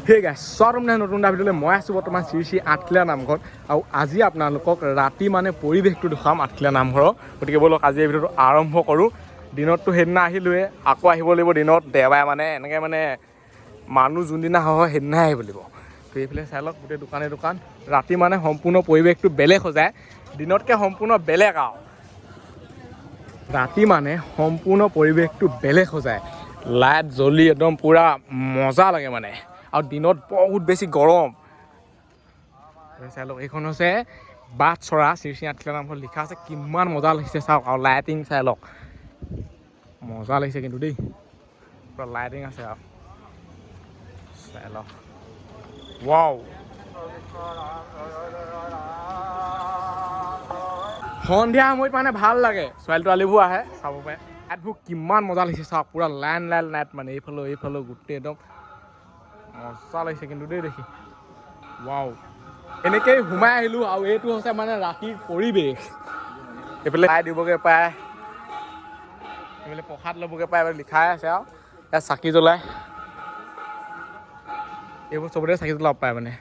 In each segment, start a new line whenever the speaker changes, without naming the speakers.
সেই গাইছ চোৱাটো মানে নতুন এটা ভিডিঅ'লৈ মই আছোঁ বৰ্তমান শ্ৰী শ্ৰী আঠখেলীয়া নামঘৰত আৰু আজি আপোনালোকক ৰাতি মানে পৰিৱেশটো দেখুৱাম আঠখেলীয়া নামঘৰৰ গতিকে ব'লক আজি এই ভিডিঅ'টো আৰম্ভ কৰোঁ দিনততো সেইদিনা আহিলোৱে আকৌ আহিব লাগিব দিনত দেওবাৰে মানে এনেকৈ মানে মানুহ যোনদিনা হয় সেইদিনাহে আহিব লাগিব তো এইফালে চাই লওক গোটেই দোকানে দোকান ৰাতি মানে সম্পূৰ্ণ পৰিৱেশটো বেলেগ হৈ যায় দিনতকৈ সম্পূৰ্ণ বেলেগ আৰু ৰাতি মানে সম্পূৰ্ণ পৰিৱেশটো বেলেগ হৈ যায় লাইট জ্বলি একদম পূৰা মজা লাগে মানে আৰু দিনত বহুত বেছি গৰম চাই লওক এইখন হৈছে বাট চৰা শ্ৰী শ্ৰী আঠখেলীয়া নামঘৰত লিখা আছে কিমান মজা লাগিছে চাওক আৰু লাইটিং চাই লওক মজা লাগিছে কিন্তু দেই পূৰা লাইটিং আছে আৰু চাই লওক ৱাও সন্ধিয়া সময়ত মানে ভাল লাগে ছোৱালী তোৱালীবোৰ আহে চাব পাৰে লাইটবোৰ কিমান মজা লাগিছে চাওক পূৰা লাইন লাইট মানে এইফালেও গোটেই একদম মজা লাগিছে কিন্তু দেই দেখি ৱাও এনেকেই সোমাই আহিলোঁ আৰু এইটো হৈছে মানে ৰাতিৰ পৰিৱেশ এইফালে খাই দিবগৈ পায় এইফালে প্ৰসাদ ল'বগৈ পায় লিখাই আছে আৰু ইয়াত চাকি জ্বলাই এইবোৰ চবতে চাকি জ্বলাব পায় মানে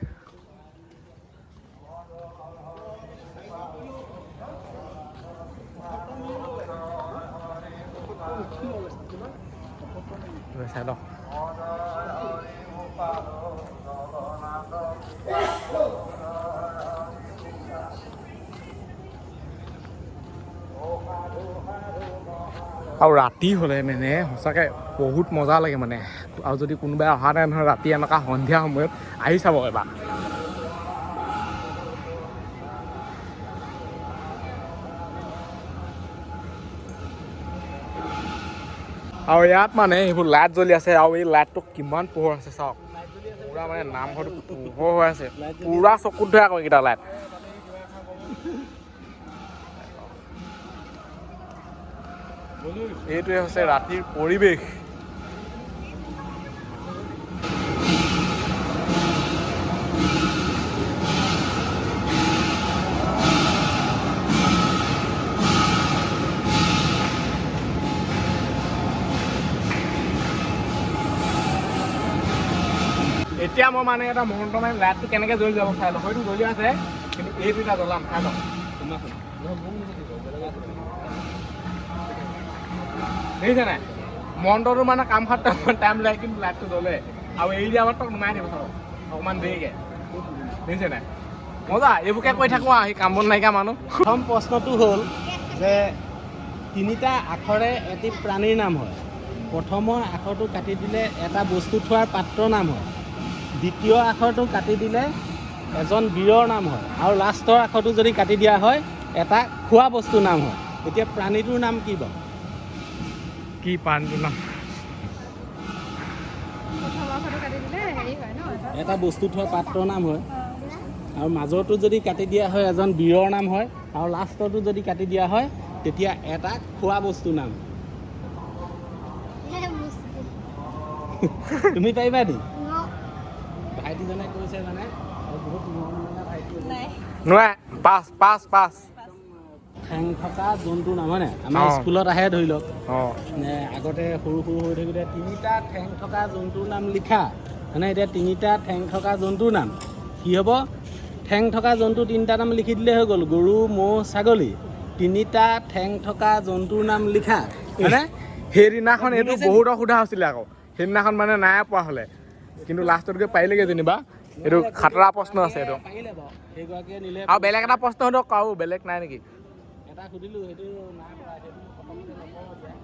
চাই লওক আৰু ৰাতি হ'লে মানে সঁচাকৈ বহুত মজা লাগে মানে আৰু যদি কোনোবাই অহা নাই নহয় ৰাতি এনেকুৱা সন্ধিয়া সময়ত আহি চাব এবাৰ আৰু ইয়াত মানে এইবোৰ লাইট জ্বলি আছে আৰু এই লাইটটো কিমান পোহৰ আছে চাওক পূৰা মানে নামঘৰটো পোহৰ হৈ আছে পূৰা চকুত ধৰে আকৌ এইকেইটা লাইট এইটোৱে হৈছে ৰাতিৰ পৰিৱেশ এতিয়া মই মানে এটা মুহূৰ্ত মানে লাইটটো কেনেকৈ জ্বলি যাব চাই লওক হয়তো জ্বলি আছে কিন্তু এইটো এটা জ্বলাম চাই লওক দেখিছে নাই মন্ত্ৰটো মানে কাম খাত টাইম লাগে কিন্তু লাইটটো জ্বলে আৰু এৰি দিয়া মাত্ৰ নুমাই দিব চাওক অকণমান দেৰিকৈ দেখিছে নাই মজা এইবোৰকে কৈ থাকোঁ আৰু সেই কাম বন নাইকিয়া মানুহ
প্ৰথম প্ৰশ্নটো হ'ল যে তিনিটা আখৰে এটি প্ৰাণীৰ নাম হয় প্ৰথমৰ আখৰটো কাটি দিলে এটা বস্তু থোৱাৰ পাত্ৰৰ নাম হয় দ্বিতীয় আখৰটো কাটি দিলে এজন বীৰৰ নাম হয় আৰু লাষ্টৰ আখৰটো যদি কাটি দিয়া হয় এটা খোৱা বস্তুৰ নাম হয় এতিয়া প্ৰাণীটোৰ নাম কি বাৰু
কি প্ৰাণীটোৰ নাম
এটা বস্তু থোৱা পাত্ৰৰ নাম হয় আৰু মাজৰটো যদি কাটি দিয়া হয় এজন বীৰৰ নাম হয় আৰু লাষ্টৰটো যদি কাটি দিয়া হয় তেতিয়া এটা খোৱা বস্তুৰ নাম তুমি পাৰিবা নি ভাইটিজনে কৈছে মানে বহুত
নোৱাৰে পাঁচ
ঠেং থকা জন্তুৰ নাম হয় নাই আমাৰ স্কুলত আহে ধৰি লওক আগতে সৰু হৈ থাকোঁতে তিনিটা ঠেং থকা জন্তুৰ নাম লিখা মানে এতিয়া তিনিটা ঠেং থকা জন্তুৰ নাম কি হ'ব ঠেং থকা জন্তু তিনিটা নাম লিখি দিলে হৈ গ'ল গৰু ম'হ ছাগলী তিনিটা ঠেং থকা জন্তুৰ নাম লিখা মানে
সেইদিনাখন এইটো বহুতৰ সোধা হৈছিলে আকৌ সেইদিনাখন মানে নাই পোৱা হ'লে কিন্তু লাষ্টত গৈ পাৰিলেগৈ যেনিবা এইটো খাতৰা প্ৰশ্ন আছে এইটো আৰু বেলেগ এটা প্ৰশ্ন সোধক আৰু বেলেগ নাই নেকি
এটা সুধিলোঁ সেইটো নাই পৰা সেইটো প্ৰথমতে নকওঁ এতিয়া